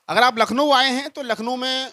अगर आप लखनऊ आए हैं तो लखनऊ में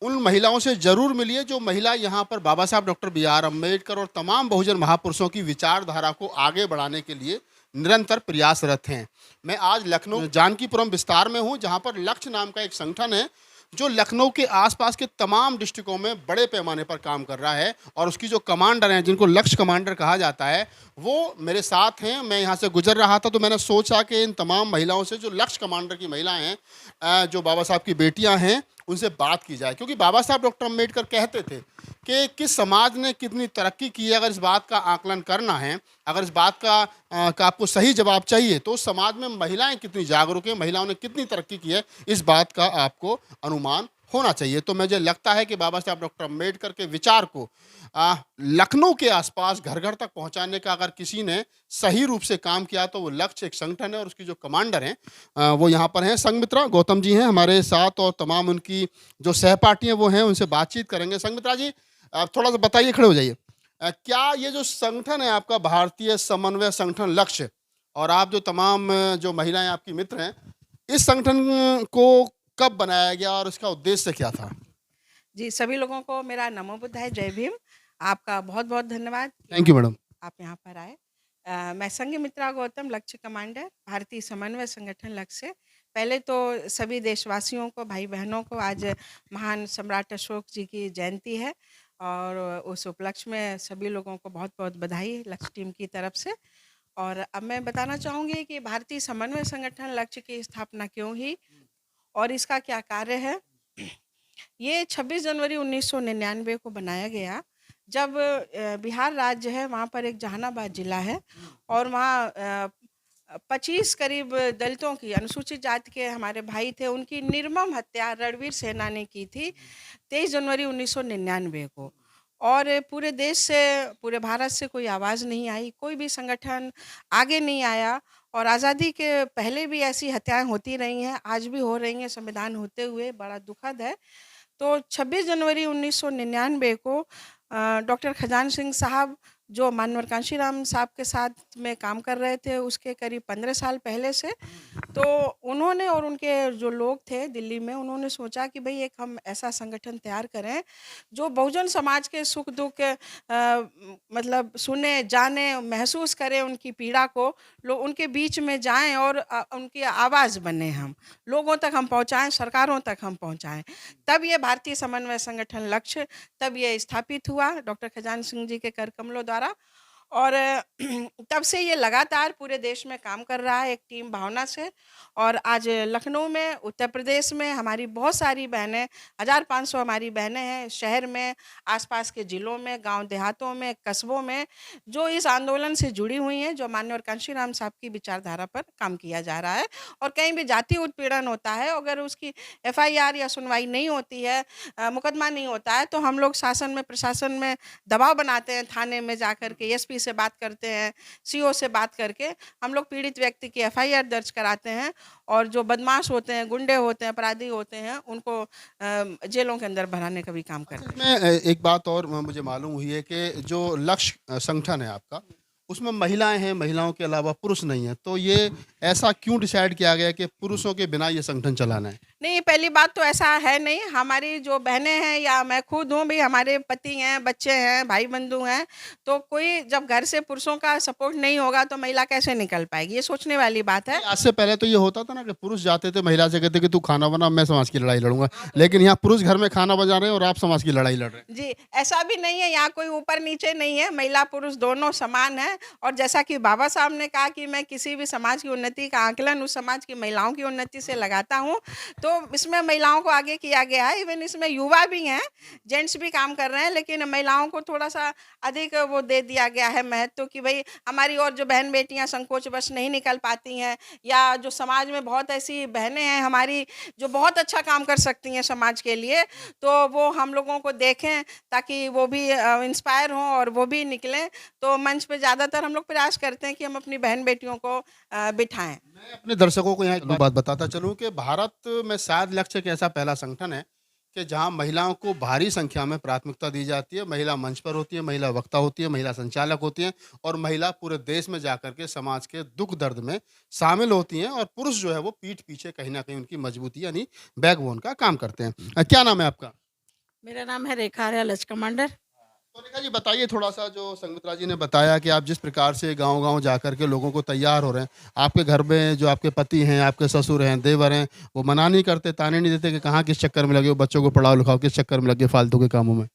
उन महिलाओं से ज़रूर मिलिए जो महिला यहाँ पर बाबा साहब डॉक्टर बी आर अम्बेडकर और तमाम बहुजन महापुरुषों की विचारधारा को आगे बढ़ाने के लिए निरंतर प्रयासरत हैं। मैं आज लखनऊ जानकीपुरम विस्तार में हूँ, जहाँ पर लक्ष्य नाम का एक संगठन है जो लखनऊ के आसपास के तमाम डिस्ट्रिक्टों में बड़े पैमाने पर काम कर रहा है, और उसकी जो कमांडर हैं, जिनको लक्ष्य कमांडर कहा जाता है, वो मेरे साथ हैं। मैं यहाँ से गुजर रहा था तो मैंने सोचा कि इन तमाम महिलाओं से, जो लक्ष्य कमांडर की महिलाएं हैं, जो बाबा साहब की बेटियां हैं, उनसे बात की जाए। क्योंकि बाबा साहब डॉक्टर अम्बेडकर कहते थे कि किस समाज ने कितनी तरक्की की है, अगर इस बात का आकलन करना है, अगर इस बात का आपको सही जवाब चाहिए, तो उस समाज में महिलाएं कितनी जागरूक हैं, महिलाओं ने कितनी तरक्की की है, इस बात का आपको अनुमान होना चाहिए। तो मुझे लगता है कि बाबा साहब डॉक्टर अम्बेडकर के विचार को लखनऊ के आसपास घर घर तक पहुंचाने का अगर किसी ने सही रूप से काम किया तो वो लक्ष्य एक संगठन है, और उसकी जो कमांडर हैं वो यहाँ पर हैं। संघमित्रा गौतम जी हैं हमारे साथ, और तमाम उनकी जो सहपाठी हैं वो हैं, उनसे बातचीत करेंगे। संघमित्रा जी, आप थोड़ा सा बताइए, खड़े हो जाइए। क्या ये जो संगठन है आपका, भारतीय समन्वय संगठन लक्ष्य, और आप जो तमाम जो महिलाएं आपकी मित्र हैं, इस संगठन को कब बनाया गया और इसका उद्देश्य क्या था? जी, सभी लोगों को मेरा नमो बुद्धाय, जय भीम। आपका बहुत-बहुत धन्यवाद कि थैंक यू मैडम। आप यहाँ पर आए। मैं संघमित्रा गौतम, लक्ष्य कमांडर, भारतीय समन्वय संगठन लक्ष्य से। पहले तो सभी देशवासियों को, भाई-बहनों को, आज महान सम्राट अशोक जी की जयंती है, और उस उपलक्ष्य में सभी लोगों को बहुत-बहुत बधाई लक्ष्य टीम की तरफ से। और अब मैं बताना चाहूँगी कि भारतीय समन्वय संगठन लक्ष्य की स्थापना क्यों हुई और इसका क्या कार्य है। ये 26 जनवरी 1999 को बनाया गया, जब बिहार राज्य है, वहाँ पर एक जहानाबाद जिला है, और वहाँ 25 करीब दलितों की, अनुसूचित जाति के हमारे भाई थे, उनकी निर्मम हत्या रणवीर सेना ने की थी 23 जनवरी 1999 को। और पूरे देश से, पूरे भारत से कोई आवाज़ नहीं आई, कोई भी संगठन आगे नहीं आया, और आज़ादी के पहले भी ऐसी हत्याएं होती रही हैं, आज भी हो रही हैं, संविधान होते हुए, बड़ा दुखद है। तो 26 जनवरी 1999 को डॉक्टर खजान सिंह साहब, जो मानवर कांशीराम साहब के साथ में काम कर रहे थे, उसके करीब 15 साल पहले से, तो उन्होंने और उनके जो लोग थे दिल्ली में, उन्होंने सोचा कि भई एक हम ऐसा संगठन तैयार करें जो बहुजन समाज के सुख दुख मतलब सुने, जाने, महसूस करें उनकी पीड़ा को, लोग उनके बीच में जाएं और उनकी आवाज़ बने, हम लोगों तक हम पहुंचाएं, सरकारों तक हम पहुंचाएं। तब ये भारतीय समन्वय संगठन लक्ष्य, तब ये स्थापित हुआ डॉक्टर खजान सिंह जी के कर कमलों द्वारा। और तब से ये लगातार पूरे देश में काम कर रहा है एक टीम भावना से। और आज लखनऊ में, उत्तर प्रदेश में हमारी बहुत सारी बहनें, 1500 हमारी बहनें हैं, शहर में, आसपास के ज़िलों में, गांव देहातों में, कस्बों में, जो इस आंदोलन से जुड़ी हुई हैं, जो माननीय कांशीराम साहब की विचारधारा पर काम किया जा रहा है। और कहीं भी जाति उत्पीड़न होता है, अगर उसकी एफआईआर या सुनवाई नहीं होती है, मुकदमा नहीं होता है, तो हम लोग शासन में, प्रशासन में दबाव बनाते हैं, थाने में जाकर के एसपी से बात करते हैं, सीओ से बात करके हम लोग पीड़ित व्यक्ति की एफआईआर दर्ज कराते हैं, और जो बदमाश होते हैं, गुंडे होते हैं, अपराधी होते हैं, उनको जेलों के अंदर भराने का भी काम करते हैं। इसमें एक बात और मुझे मालूम हुई है कि जो लक्ष्य संगठन है आपका, उसमें महिलाएं हैं, महिलाओं के अलावा पुरुष नहीं है, तो ये ऐसा क्यों डिसाइड किया गया कि पुरुषों के बिना ये संगठन चलाना है? नहीं, पहली बात तो ऐसा है नहीं, हमारी जो बहनें हैं या मैं खुद हूँ भी, हमारे पति हैं, बच्चे हैं, भाई बंधु हैं, तो कोई जब घर से पुरुषों का सपोर्ट नहीं होगा तो महिला कैसे निकल पाएगी, ये सोचने वाली बात है। आज से पहले तो ये होता था ना कि पुरुष जाते थे, महिला से कहते कि तू खाना बना, मैं समाज की लड़ाई लड़ूंगा, लेकिन यहाँ पुरुष घर में खाना बना रहे हैं और आप समाज की लड़ाई लड़ रहे हैं। जी, ऐसा भी नहीं है, यहाँ कोई ऊपर नीचे नहीं है, महिला पुरुष दोनों समान हैं। और जैसा कि बाबा साहब ने कहा कि मैं किसी भी समाज की उन्नति का आकलन उस समाज की महिलाओं की उन्नति से लगाता हूँ, तो इसमें महिलाओं को आगे किया गया है। इवन इसमें युवा भी हैं, जेंट्स भी काम कर रहे हैं, लेकिन महिलाओं को थोड़ा-सा अधिक वो दे दिया गया है महत्व, कि भई हमारी और जो बहन-बेटियाँ संकोचवश नहीं निकल पाती हैं, या जो समाज में बहुत ऐसी बहनें हैं हमारी जो बहुत अच्छा काम कर सकती हैं समाज के लिए, तो वो हम लोगों को देखें, ताकि वो भी इंस्पायर हों और वो भी निकलें। तो मंच पे ज़्यादातर हम लोग प्रयास करते हैं कि हम अपनी बहन-बेटियों को बिठाएँ। मैं अपने दर्शकों को यहाँ एक बात बताता चलूँ कि भारत में शायद लक्ष्य एक ऐसा पहला संगठन है कि जहाँ महिलाओं को भारी संख्या में प्राथमिकता दी जाती है, महिला मंच पर होती है, महिला वक्ता होती है, महिला संचालक होती हैं और महिला पूरे देश में जाकर के समाज के दुख दर्द में शामिल होती हैं और पुरुष जो है वो पीठ पीछे कहीं न कहीं उनकी मजबूती यानी बैकबोन का काम करते हैं। क्या नाम है आपका? मेरा नाम है रेखा आर्या लच कमांडर। तो रेखा जी बताइए थोड़ा-सा जो संगमित्रा जी ने बताया कि आप जिस प्रकार से गाँव-गाँव जाकर के लोगों को तैयार हो रहे हैं, आपके घर में जो आपके पति हैं, आपके ससुर हैं, देवर हैं, वो मना नहीं करते, ताने नहीं देते कि कहाँ किस चक्कर में लगे हो, बच्चों को पढ़ाओ-लिखाओ, किस चक्कर में लगे फालतू के कामों में?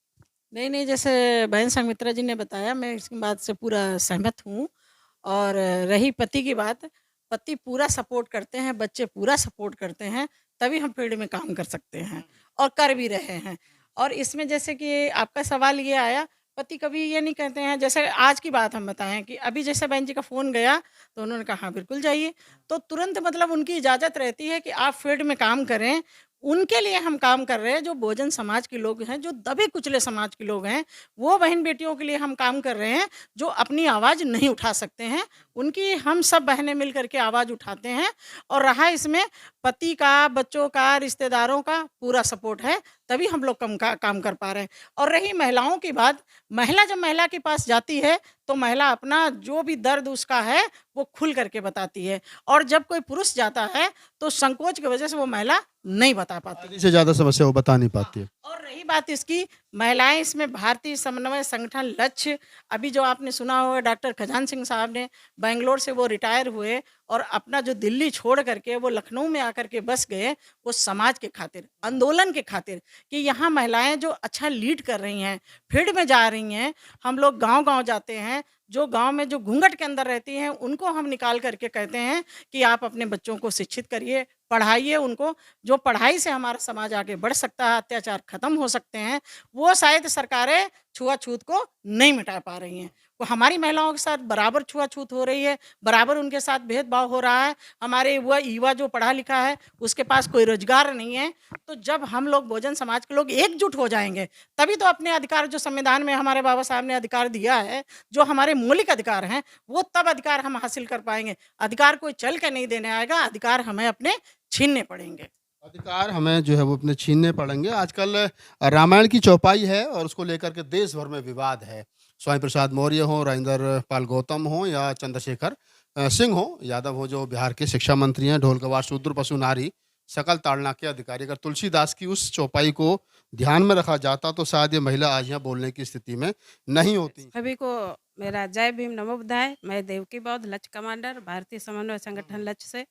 नहीं, नहीं, जैसे बहन संगमित्रा जी ने बताया, मैं इसकी बात से पूरा सहमत हूँ। और रही पति की बात, पति पूरा सपोर्ट करते हैं, बच्चे पूरा सपोर्ट करते हैं, तभी हम फील्ड में काम कर सकते हैं और कर भी रहे हैं। और इसमें जैसे कि आपका सवाल ये आया, पति कभी ये नहीं कहते हैं, जैसे आज की बात हम बताएँ कि अभी जैसे बहन जी का फ़ोन गया, तो उन्होंने कहा, "हाँ, बिल्कुल जाइए।" तो तुरंत मतलब उनकी इजाज़त रहती है कि आप फील्ड में काम करें। उनके लिए हम काम कर रहे हैं, जो बहुजन समाज के लोग हैं, जो दबे-कुचले समाज के लोग हैं, वो बहन-बेटियों के लिए हम काम कर रहे हैं, जो अपनी आवाज़ नहीं उठा सकते हैं। उनकी हम सब बहनें मिल कर के आवाज़ उठाते हैं। और रहा इसमें पति का, बच्चों का, रिश्तेदारों का पूरा सपोर्ट है, तभी हम लोग काम कर पा रहे हैं। और रही महिलाओं की बात, महिला जब महिला के पास जाती है, तो महिला अपना जो भी दर्द उसका है, वो खुल कर के बताती है। और जब कोई पुरुष जाता है, तो संकोच की वजह से वो महिला नहीं बता पाती। आधी से ज़्यादा समस्या वो बता नहीं पाती है। और रही बात इसकी, महिलाएँ इसमें भारतीय समन्वय संगठन लक्ष्य, अभी जो आपने सुना होगा डॉक्टर खजान सिंह साहब ने, बैंगलोर से वो रिटायर हुए और अपना जो दिल्ली छोड़ करके वो लखनऊ में आकर के बस गए, वो समाज के खातिर, आंदोलन के खातिर, कि यहाँ महिलाएँ जो अच्छा लीड कर रही हैं, फील्ड में जा रही हैं। हम लोग गाँव-गाँव जाते हैं, जो गाँव में जो घूंघट के अंदर रहती हैं, उनको हम निकाल कर के कहते हैं कि आप अपने बच्चों को शिक्षित करिए, पढ़ाइए उनको। जो पढ़ाई से हमारा समाज आगे बढ़ सकता है, अत्याचार खत्म हो सकते हैं, वो शायद सरकारें छुआछूत को नहीं मिटा पा रही हैं। वो हमारी महिलाओं के साथ बराबर छुआछूत हो रही है, बराबर उनके साथ भेदभाव हो रहा है। हमारे युवा जो पढ़ा लिखा है, उसके पास कोई रोज़गार नहीं है। तो जब हम लोग बहुजन समाज के लोग एकजुट हो जाएँगे, तभी तो अपने अधिकार जो संविधान में हमारे बाबा साहब ने अधिकार दिया है, जो हमारे मौलिक अधिकार हैं, वो तब अधिकार हम हासिल कर पाएँगे। अधिकार कोई चल के नहीं देने आएगा, अधिकार हमें अपने छीनने पड़ेंगे। अधिकार हमें जो है वो अपने छीनने पड़ेंगे। आजकल रामायण की चौपाई है और उसको लेकर के देश भर में विवाद है। स्वामी प्रसाद मौर्य हों, राजेंद्र पाल गौतम हों या चंद्रशेखर सिंह हों, यादव हो जो बिहार के शिक्षा मंत्री हैं, ढोल गवार शूद्र पशु नारी, सकल ताड़ना के अधिकारी। अगर तुलसीदास की उस चौपाई को ध्यान में रखा जाता तो शायद ये महिला आज यहाँ बोलने की स्थिति में नहीं होती। सभी को मेरा जय भीम नमो बुद्धाय। मैं देवकी बौद्ध लक्ष्य कमांडर भारतीय समन्वय संगठन लक्ष्य से।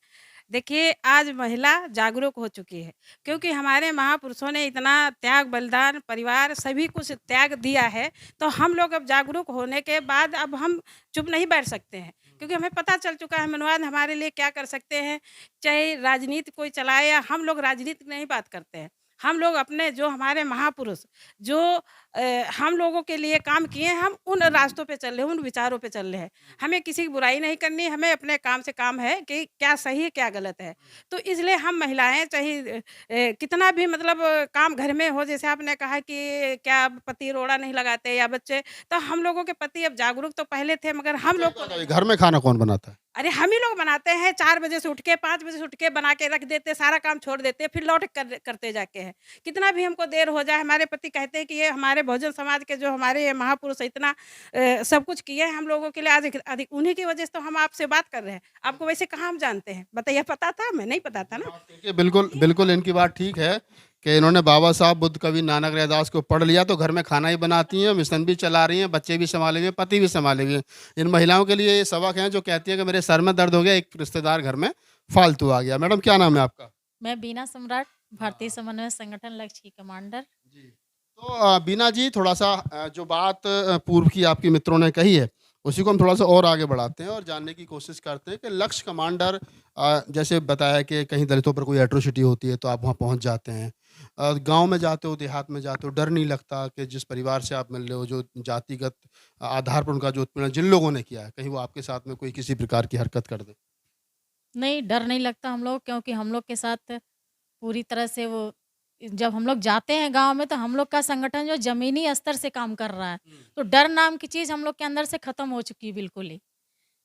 देखिए आज महिला जागरूक हो चुकी है क्योंकि हमारे महापुरुषों ने इतना त्याग बलिदान परिवार सभी कुछ त्याग दिया है। तो हम लोग अब जागरूक होने के बाद अब हम चुप नहीं बैठ सकते हैं क्योंकि हमें पता चल चुका है मनवाद हमारे लिए क्या कर सकते हैं। चाहे राजनीति कोई चलाए या हम लोग राजनीति नहीं बात करते हैं। हम लोग अपने जो हमारे महापुरुष जो हम लोगों के लिए काम किए हैं, हम उन रास्तों पे चल रहे हैं, उन विचारों पे चल रहे हैं। हमें किसी की बुराई नहीं करनी, हमें अपने काम से काम है कि क्या सही है क्या गलत है। तो इसलिए हम महिलाएं चाहे कितना भी मतलब काम घर में हो, जैसे आपने कहा कि क्या पति रोड़ा नहीं लगाते या बच्चे, तो हम लोगों के पति अब जागरूक तो पहले थे मगर हम लोग को घर में खाना कौन बनाता है? अरे हम ही लोग बनाते हैं। 4 बजे से उठ के 5 बजे से उठ के बना के रख देते, सारा काम छोड़ देते, फिर लौट करते जाके हैं। कितना भी हमको देर हो जाए, हमारे पति कहते हैं कि ये हमारे बहुजन समाज के जो हमारे ये महापुरुष इतना सब कुछ किए हैं हम लोगों के लिए, आज अधिक उन्हीं की वजह से तो हम आपसे बात कर रहे हैं। आपको वैसे कहाँ हम जानते हैं? बताइए, पता था? हमें नहीं पता था ना। देखिए बिल्कुल, बिल्कुल इनकी बात ठीक है कि इन्होंने बाबा साहब, बुद्ध कवि नानक रैदास को पढ़ लिया तो घर में खाना ही बनाती हैं, मिशन भी चला रही हैं, बच्चे भी संभाले हुए हैं, पति भी संभाले हुए हैं। इन महिलाओं के लिए ये सबक हैं जो कहती हैं कि मेरे सर में दर्द हो गया, एक रिश्तेदार घर में फालतू आ गया। मैडम क्या नाम है आपका? मैं बीना सम्राट, भारतीय समन्वय संगठन लक्ष्य की कमांडर। जी। तो बीना जी थोड़ा-सा जो बात पूर्व की आपके मित्रों ने कही है, उसी को हम थोड़ा-सा और आगे बढ़ाते हैं और जानने की कोशिश करते हैं कि लक्ष्य कमांडर जैसे बताया कि कहीं दलितों पर कोई एट्रोसिटी होती है तो आप वहाँ पहुँच जाते हैं। गाँव में जाते हो, देहात में जाते हो, डर नहीं लगता कि जिस परिवार से आप मिल रहे हो, जो जातिगत आधार पर उनका जो उत्पीड़न जिन लोगों ने किया है, कहीं वो आपके साथ में कोई किसी प्रकार की हरकत कर दें? नहीं, डर नहीं लगता हम लोग, क्योंकि हम लोग के साथ पूरी तरह से वो जब हम लोग जाते हैं गाँव में तो हम लोग का संगठन जो ज़मीनी स्तर से काम कर रहा है। तो डर नाम की चीज़ हम लोग के अंदर से ख़त्म हो चुकी है बिल्कुल ही।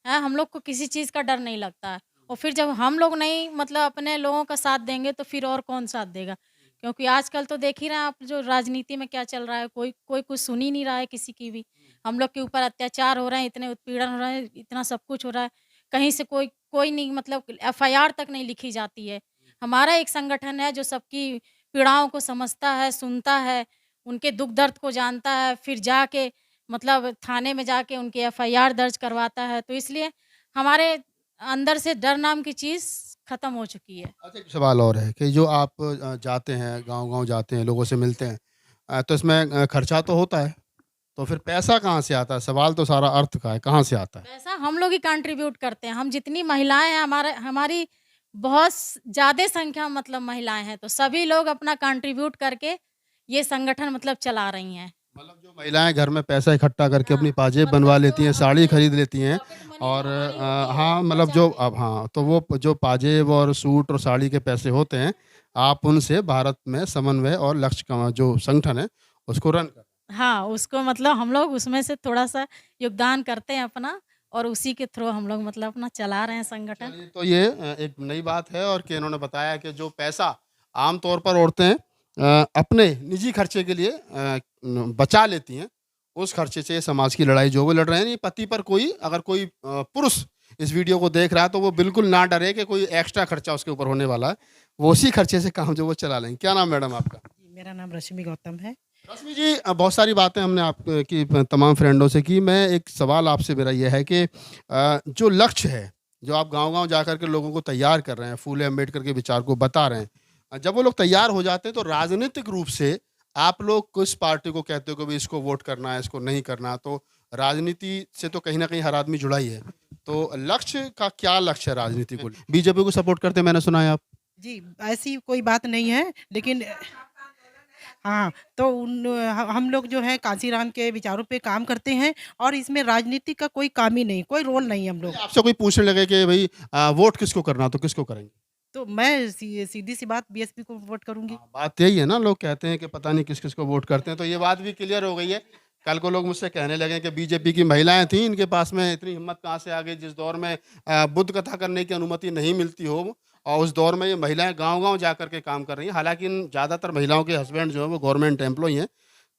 हम लोग को किसी चीज़ का डर नहीं लगता है। और फिर जब हम लोग नहीं मतलब अपने लोगों का साथ देंगे तो फिर और कौन साथ देगा? क्योंकि आजकल तो देख ही रहे हैं आप जो राजनीति में क्या चल रहा है, कोई कोई कुछ सुन ही नहीं रहा है किसी की भी। हम लोग के ऊपर अत्याचार हो रहे हैं, इतने उत्पीड़न हो रहे हैं, इतना सब कुछ हो रहा है। कहीं से कोई कोई नहीं, मतलब एफआईआर तक नहीं लिखी जाती है। हमारा एक संगठन है जो सबकी पीड़ाओं को समझता है, सुनता है, उनके दुःख दर्द को जानता है, फिर जाके मतलब थाने में जाके उनकी एफआईआर दर्ज करवाता है। तो इसलिए हमारे अंदर से डर नाम की चीज़ खत्म हो चुकी है। अच्छा, एक सवाल और है कि जो आप जाते हैं, गाँव-गाँव जाते हैं, लोगों से मिलते हैं, तो इसमें खर्चा तो होता है, तो फिर पैसा कहाँ से आता है? सवाल तो सारा अर्थ का है, कहाँ से आता है? पैसा हम लोग ही कंट्रीब्यूट करते हैं। हम जितनी महिलाएँ हैं, हमारी बहुत ज़्यादा संख्या में मतलब महिलाएँ हैं, तो सभी लोग अपना कंट्रीब्यूट करके ये संगठन मतलब चला रही हैं। मतलब जो महिलाएँ घर में पैसा इकट्ठा करके अपनी हाँ, पाजेब मतलब बनवा जो लेती हैं, साड़ी हमारे खरीद लेती हैं पॉकेट मनी और जो हमारी होती है हाँ, वो मतलब जो बचाते हैं। अब हाँ, तो वो जो पाजेब और सूट और साड़ी के पैसे होते हैं, आप उनसे भारत में समन्वय और लक्ष्य का जो संगठन है, उसको रन कर हाँ, उसको मतलब हम लोग उसमें से थोड़ा-सा योगदान करते हैं अपना, और उसी के थ्रू हम लोग मतलब अपना चला रहे हैं संगठन। चलिए, तो ये एक नई बात है और कि इन्होंने बताया कि जो पैसा आम तौर पर औरतें अपने निजी खर्चे के लिए बचा लेती हैं, उस खर्चे से समाज की लड़ाई जो वो लड़ रहे हैं, ये पति पर कोई अगर कोई पुरुष इस वीडियो को देख रहा है तो वो बिल्कुल ना डरे कि कोई एक्स्ट्रा खर्चा उसके ऊपर होने वाला है। वो उसी खर्चे से काम जो वो चला लेंगे। क्या नाम मैडम आपका? जी, मेरा नाम रश्मि गौतम है। रश्मि जी, बहुत सारी बातें हमने आपकी तमाम फ्रेंडों से की। मैं एक सवाल आपसे मेरा ये है कि जो लक्ष्य है, जो आप गाँव-गाँव जाकर के लोगों को तैयार कर रहे हैं, फूले अम्बेडकर के विचार को बता रहे हैं। जब वो लोग तैयार हो जाते हैं तो राजनीतिक रूप से आप लोग किस पार्टी को कहते हो कि भई इसको वोट करना है, इसको नहीं करना? तो राजनीति से तो कहीं न कहीं हर आदमी जुड़ा ही है। तो लक्ष्य का क्या लक्ष्य है राजनीति को? बीजेपी को सपोर्ट करते हैं मैंने सुना है आप? जी, ऐसी कोई बात नहीं है, लेकिन हाँ, तो हम लोग जो है कांशीराम के विचारों पे काम करते हैं और इसमें राजनीति का कोई काम ही नहीं, कोई रोल नहीं हम लोग। आपसे कोई पूछने लगे कि भई वोट किसको करना, तो किसको करेंगे? तो मैं सीधी-सी बात बीएसपी को वोट करूँगी। हाँ, बात यही है ना, लोग कहते हैं कि पता नहीं किस-किस को वोट करते हैं, तो ये बात भी क्लियर हो गई है। कल को लोग मुझसे कहने लगे कि बीजेपी की महिलाएँ थीं, इनके पास में इतनी हिम्मत कहाँ से आ गई, जिस दौर में बुद्ध कथा करने की अनुमति नहीं मिलती हो और उस दौर में ये महिलाएँ गाँव-गाँव जाकर के काम कर रही हैं। हालाँकि इन ज़्यादातर महिलाओं के हस्बैंड जो हैं वो गवर्नमेंट एम्प्लॉयी हैं।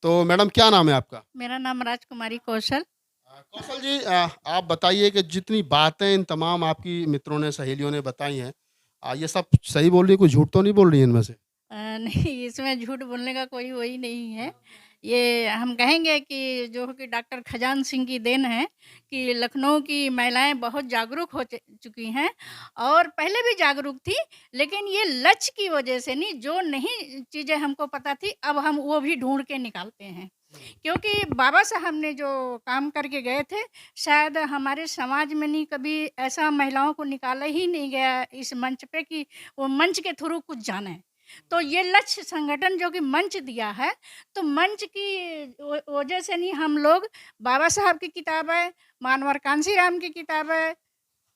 तो मैडम क्या नाम है आपका? मेरा नाम राजकुमारी कौशल। कौशल जी, आप बताइए कि जितनी बातें इन तमाम आपकी मित्रों ने, सहेलियों ने बताई हैं, ये सब सही बोल रही है, कोई झूठ तो नहीं बोल रही है इनमें से? नहीं, इसमें झूठ बोलने का कोई वही नहीं है। ये हम कहेंगे कि जो कि डॉक्टर खजान सिंह की देन है कि लखनऊ की महिलाएं बहुत जागरूक हो चुकी हैं और पहले भी जागरूक थी, लेकिन ये लक्ष्य की वजह से नहीं, जो नहीं चीज़ें हमको पता थी अब हम वो भी ढूंढ के निकालते हैं। क्योंकि बाबा साहब ने जो काम करके गए थे, शायद हमारे समाज में नहीं कभी ऐसा महिलाओं को निकाला ही नहीं गया इस मंच पे कि वो मंच के थ्रू कुछ जाने। तो ये लक्ष्य संगठन जो कि मंच दिया है, तो मंच की वजह से नहीं, हम लोग बाबा साहब की किताबें, मानवर कांशीराम की किताबें,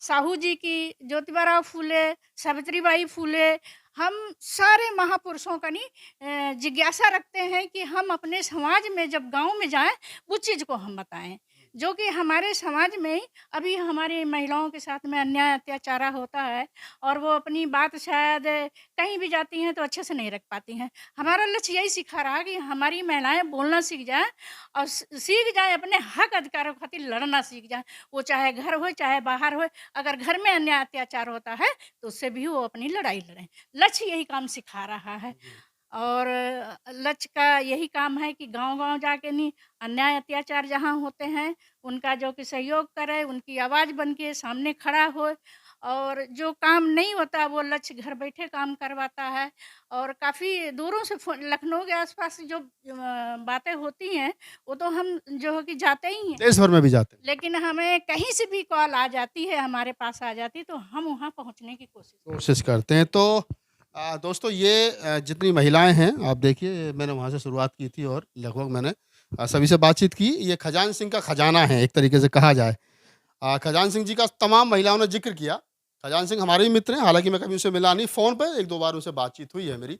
साहू जी की, ज्योतिबा फूले, सावित्रीबाई फूले, हम सारे महापुरुषों का नहीं जिज्ञासा रखते हैं कि हम अपने समाज में जब गांव में जाएं उस चीज़ को हम बताएं, जो कि हमारे समाज में ही अभी हमारी महिलाओं के साथ में अन्याय अत्याचार होता है और वो अपनी बात शायद कहीं भी जाती हैं तो अच्छे से नहीं रख पाती हैं। हमारा लक्ष्य यही सिखा रहा कि हमारी महिलाएं बोलना सीख जाएं और सीख जाएं, अपने हक अधिकारों खातिर लड़ना सीख जाएं। वो चाहे घर हो चाहे बाहर हो, अगर घर में अन्याय अत्याचार होता है तो उससे भी वो अपनी लड़ाई लड़ें। लक्ष्य यही काम सिखा रहा है और लक्ष्य का यही काम है कि गांव-गांव जाके नहीं, अन्याय अत्याचार जहां होते हैं उनका जो कि सहयोग करे, उनकी आवाज़ बन के सामने खड़ा हो और जो काम नहीं होता वो लक्ष्य घर बैठे काम करवाता है। और काफ़ी दूरों से लखनऊ के आसपास जो बातें होती हैं वो तो हम जो है कि जाते ही हैं, देश भर में भी जाते हैं। लेकिन हमें कहीं से भी कॉल आ जाती है, हमारे पास आ जाती है तो हम वहाँ पहुँचने की कोशिश करते हैं। तो दोस्तों, ये जितनी महिलाएं हैं, आप देखिए, मैंने वहाँ से शुरुआत की थी और लगभग मैंने सभी से बातचीत की। ये खजान सिंह का खजाना है, एक तरीके से कहा जाए। खजान सिंह जी का तमाम महिलाओं ने जिक्र किया। खजान सिंह हमारे ही मित्र हैं, हालांकि मैं कभी उनसे मिला नहीं, फ़ोन पे 1-2 बार उनसे बातचीत हुई है मेरी।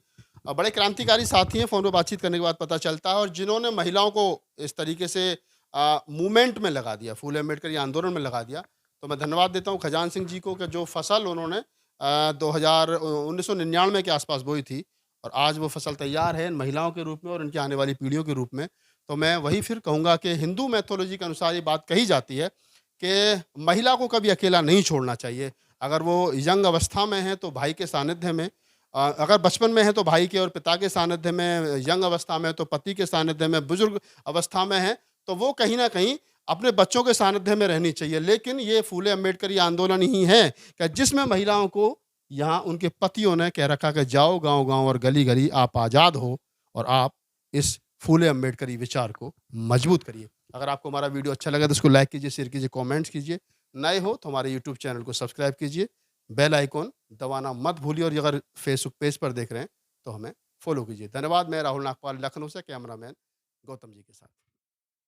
बड़े क्रांतिकारी साथी हैं, फ़ोन पे बातचीत करने के बाद पता चलता है, और जिन्होंने महिलाओं को इस तरीके से मूवमेंट में लगा दिया, फूले अम्बेडकर या आंदोलन में लगा दिया, तो मैं धन्यवाद देता हूँ खजान सिंह जी को कि जो फसल उन्होंने 1999 के आसपास बोई थी और आज वो फसल तैयार है इन महिलाओं के रूप में और इनकी आने वाली पीढ़ियों के रूप में। तो मैं वही फिर कहूँगा कि हिंदू मैथोलॉजी के अनुसार ये बात कही जाती है कि महिला को कभी अकेला नहीं छोड़ना चाहिए। अगर वो यंग अवस्था में है तो भाई के सानिध्य में, अगर बचपन में है तो भाई के और पिता के सानिध्य में, यंग अवस्था में है तो पति के सानिध्य में, बुजुर्ग अवस्था में है तो वो कहीं ना कहीं अपने बच्चों के सानिध्य में रहनी चाहिए। लेकिन ये फूले अम्बेडकरी आंदोलन ही है कि जिसमें महिलाओं को यहाँ उनके पतियों ने कह रखा कि जाओ गांव-गांव और गली-गली आप आज़ाद हो और आप इस फूले अम्बेडकरी विचार को मजबूत करिए। अगर आपको हमारा वीडियो अच्छा लगा तो उसको लाइक कीजिए, शेयर कीजिए, कमेंट्स कीजिए। नए हो तो हमारे यूट्यूब चैनल को सब्सक्राइब कीजिए, बेल आइकॉन दबाना मत भूलिए और अगर फेसबुक पेज पर देख रहे हैं तो हमें फॉलो कीजिए। धन्यवाद। मैं राहुल नागपाल, लखनऊ से, कैमरामैन गौतम जी के साथ।